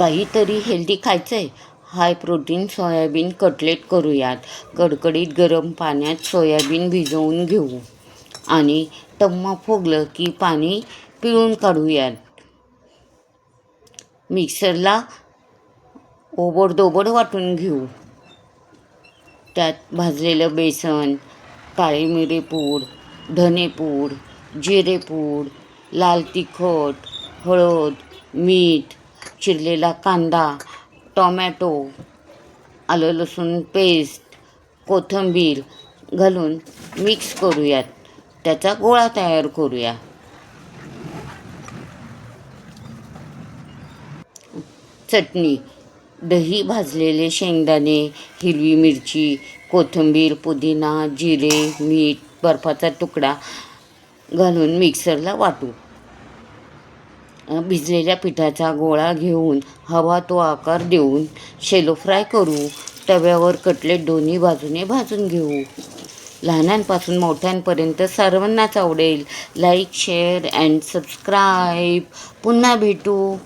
काहीतरी हेल्दी खायचं आहे. हाय प्रोटीन सोयाबीन कटलेट करूयात. कडकडीत गरम पाण्यात सोयाबीन भिजवून घेऊ आणि टम्मा फुगलं की पाणी पिळून काढूयात. मिक्सरला ओबडधोबड वाटून घेऊ. त्यात भाजलेलं बेसन, काळी मिरीपूड, धनेपूड, जिरेपूड, लाल तिखट, हळद, मीठ, चिरलेला कांदा, टोमॅटो, आलं लसूण पेस्ट, कोथिंबीर घालून मिक्स करूयात. त्याचा गोळा तयार करूया. चटणी, दही, भाजलेले शेंगदाणे, हिरवी मिरची, कोथिंबीर, पुदिना, जिरे, मीठ, बर्फाचा तुकडा घालून मिक्सरला वाटू. भिजलेल्या पिठाचा गोळा घेऊन हवा तो आकार देऊन शॅलो फ्राय करू. तव्यावर कटलेट दोन्ही बाजूने भाजून घेऊ. लहानांपासून मोठ्यांपर्यंत सर्वांनाच आवडेल. Like, share and subscribe. पुन्हा भेटू.